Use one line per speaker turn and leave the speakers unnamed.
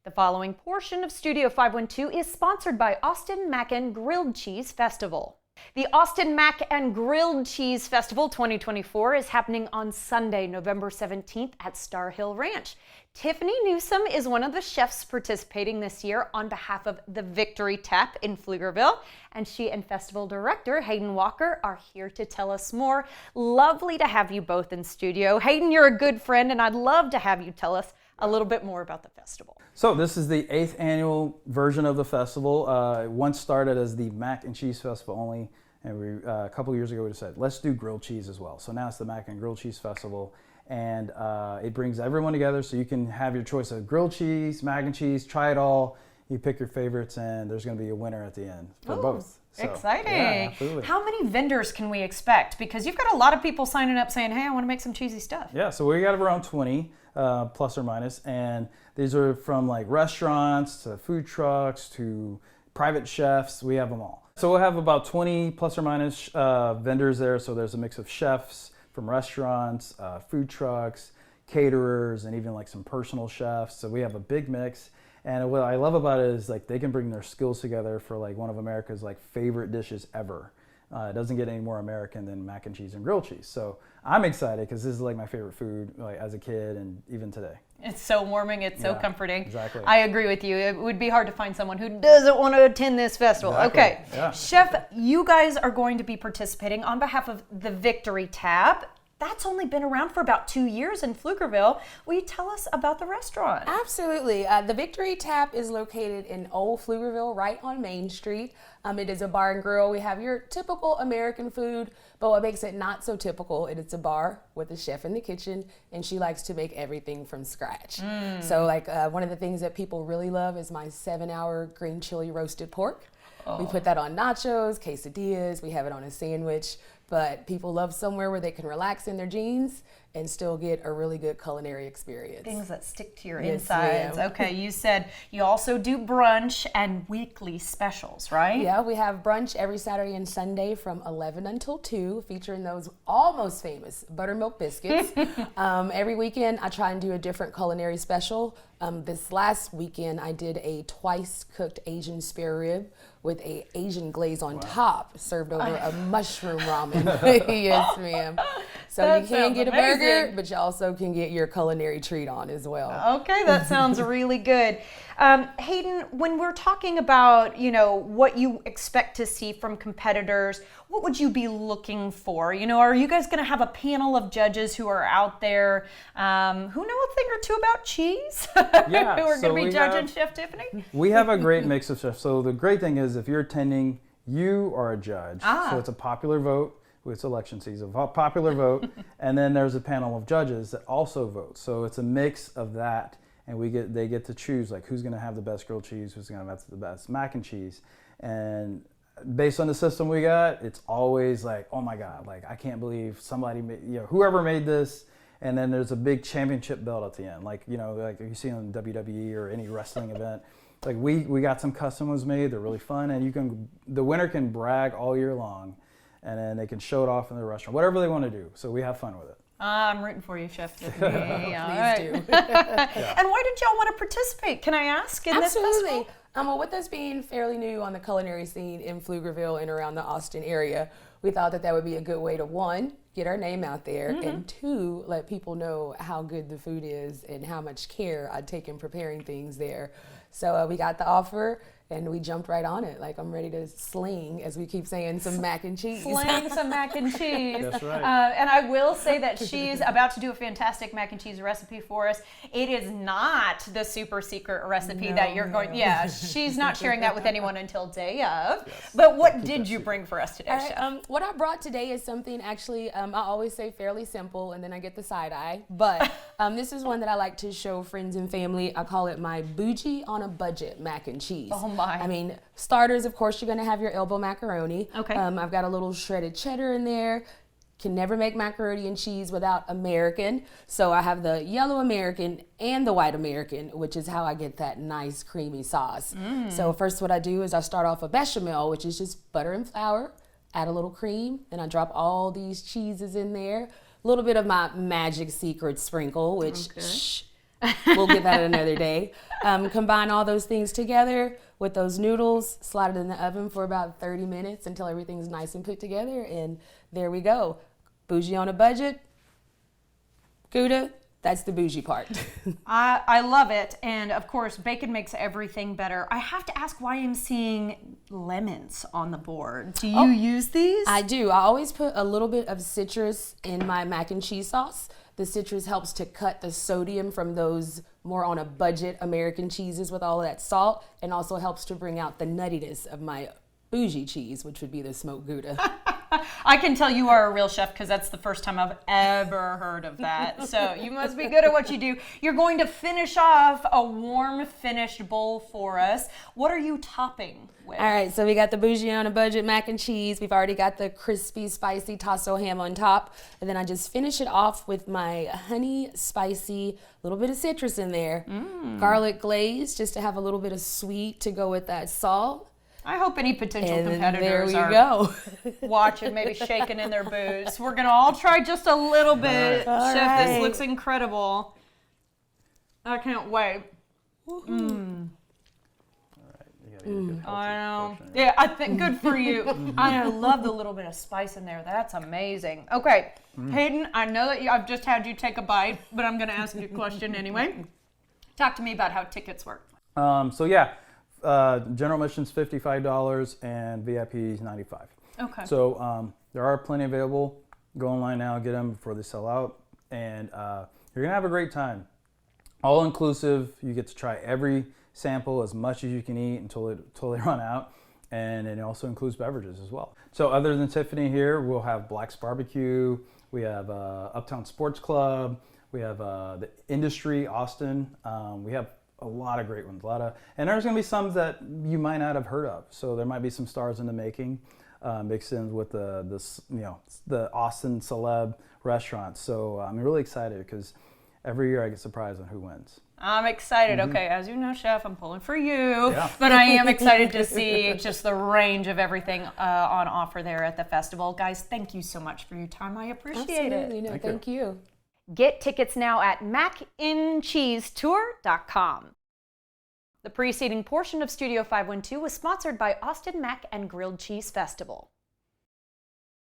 The following portion of Studio 512 is sponsored by Austin Mac and Grilled Cheese Festival. The Austin Mac and Grilled Cheese Festival 2024 is happening on Sunday, November 17th at Star Hill Ranch. Tiffany Newsom is one of the chefs participating this year on behalf of the Victory Tap in Pflugerville, and she and festival director Hayden Walker are here to tell us more. Lovely to have you both in studio. Hayden, you're a good friend, and I'd love to have you tell us a little bit more about the festival.
So this is the 8th annual version of the festival. It once started as the Mac and Cheese Festival only, and a couple of years ago we decided, let's do grilled cheese as well. So now it's the Mac and Grilled Cheese Festival, and it brings everyone together so you can have your choice of grilled cheese, mac and cheese, try it all. You pick your favorites, and there's going to be a winner at the end for both. So,
exciting.
Yeah, absolutely.
How many vendors can we expect? Because you've got a lot of people signing up saying, hey, I want to make some cheesy stuff.
Yeah, so we got around 20, plus or minus, and these are from like restaurants to food trucks to private chefs. We have them all. So we'll have about 20 plus or minus vendors there. So there's a mix of chefs from restaurants, food trucks, caterers, and even like some personal chefs. So we have a big mix. And what I love about it is like they can bring their skills together for like one of America's like favorite dishes ever. It doesn't get any more American than mac and cheese and grilled cheese. So I'm excited because this is like my favorite food like as a kid and even today.
It's so warming, it's so comforting.
Exactly.
I agree with you. It would be hard to find someone who doesn't want to attend this festival.
Exactly.
Okay,
Yeah.
Chef, you guys are going to be participating on behalf of the Victory Tap. That's only been around for about 2 years in Pflugerville. Will you tell us about the restaurant?
Absolutely. The Victory Tap is located in Old Pflugerville, right on Main Street. It is a bar and grill. We have your typical American food, but what makes it not so typical, it's a bar with a chef in the kitchen, and she likes to make everything from scratch. So like one of the things that people really love is my 7-hour green chili roasted pork. We put that on nachos, quesadillas, we have it on a sandwich, but people love somewhere where they can relax in their jeans and still get a really good culinary experience.
Things that stick to your
Yes,
insides.
ma'am.
Okay, you said you also do brunch and weekly specials, right?
Yeah, we have brunch every Saturday and Sunday from 11 until 2, featuring those almost famous buttermilk biscuits. Every weekend, I try and do a different culinary special. This last weekend, I did a twice cooked Asian spare rib with a Asian glaze on top, served over a mushroom ramen. Yes, ma'am. So
That
you can
sounds
get a
amazing.
burger, but you also can get your culinary treat on as well.
Okay, that sounds really good. Hayden, when we're talking about, what you expect to see from competitors, what would you be looking for? Are you guys going to have a panel of judges who are out there who know a thing or two about cheese?
Yeah,
who are
so
going to be
we
judging
have-
Chef Tiffany?
We have a great mix of chefs. So the great thing is if you're attending, you are a judge. So it's a popular vote. It's election season, popular vote, and then there's a panel of judges that also vote. So it's a mix of that, and they get to choose like who's going to have the best grilled cheese, who's going to have the best mac and cheese, and based on the system we got, it's always like, oh my God, like I can't believe somebody made, whoever made this. And then there's a big championship belt at the end, like like you see on WWE or any wrestling event. Like we got some custom ones made. They're really fun, and the winner can brag all year long. And then they can show it off in the restaurant, whatever they want to do. So we have fun with it.
I'm rooting for you, Chef Tiffany.
Please do.
And why did y'all want to participate? Can I ask in this
Absolutely.
festival?
Well, with us being fairly new on the culinary scene in Pflugerville and around the Austin area, we thought that would be a good way to, 1, get our name out there, and 2, let people know how good the food is and how much care I take in preparing things there. So we got the offer, and we jumped right on it. Like I'm ready to sling, as we keep saying, some mac and cheese.
Slaying some mac and cheese.
That's right.
And I will say that she's about to do a fantastic mac and cheese recipe for us. It is not the super secret recipe that you're going. Yeah, she's not sharing that with anyone until day of.
Yes.
But what did you bring for us today,
All right,
Chef?
what I brought today is something actually, I always say fairly simple, and then I get the side eye. But this is one that I like to show friends and family. I call it my Bougie on a budget mac and cheese.
Oh my.
I mean, starters, of course, you're going to have your elbow macaroni.
Okay.
I've got a little shredded cheddar in there. Can never make macaroni and cheese without American. So I have the yellow American and the white American, which is how I get that nice creamy sauce. So first what I do is I start off a bechamel, which is just butter and flour, add a little cream, and I drop all these cheeses in there. A little bit of my magic secret sprinkle, which We'll get that another day. Combine all those things together with those noodles, slide it in the oven for about 30 minutes until everything's nice and put together, and there we go. Bougie on a budget. Gouda, that's the bougie part.
I love it. And of course, bacon makes everything better. I have to ask why I'm seeing lemons on the board. Do you use these?
I do. I always put a little bit of citrus in my mac and cheese sauce. The citrus helps to cut the sodium from those more on a budget American cheeses with all of that salt, and also helps to bring out the nuttiness of my bougie cheese, which would be the smoked Gouda.
I can tell you are a real chef because that's the first time I've ever heard of that. So you must be good at what you do. You're going to finish off a warm finished bowl for us. What are you topping with?
All right, so we got the Bougie on a budget mac and cheese. We've already got the crispy, spicy tasso ham on top. And then I just finish it off with my honey spicy, little bit of citrus in there. Garlic glaze, just to have a little bit of sweet to go with that salt.
I hope any potential competitors
there we go.
watching, maybe shaking in their boots. We're going to all try just a little bit.
All
Chef,
right.
this looks incredible. I can't wait.
All right, you gotta get a good
I know.
portion.
Yeah, I think good for you. I love the little bit of spice in there. That's amazing. Okay, Hayden, I know that I've just had you take a bite, but I'm going to ask you a question anyway. Talk to me about how tickets work.
So yeah, general admission's $55 and VIP is $95.
Okay.
So there are plenty available. Go online now, get them before they sell out, and you're gonna have a great time. All inclusive. You get to try every sample as much as you can eat until they run out, and it also includes beverages as well. So other than Tiffany here, we'll have Black's Barbecue. We have Uptown Sports Club. We have the Industry Austin. We have a lot of great ones, and there's going to be some that you might not have heard of. So there might be some stars in the making, mixed in with the Austin celeb restaurants. So I'm really excited because every year I get surprised on who wins.
I'm excited. Okay, as you know, Chef, I'm pulling for you, but I am excited to see just the range of everything on offer there at the festival. Guys, thank you so much for your time. I appreciate
Absolutely.
it.
No, thank you.
Get tickets now at macincheesetour.com. The preceding portion of Studio 512 was sponsored by Austin Mac and Grilled Cheese Festival.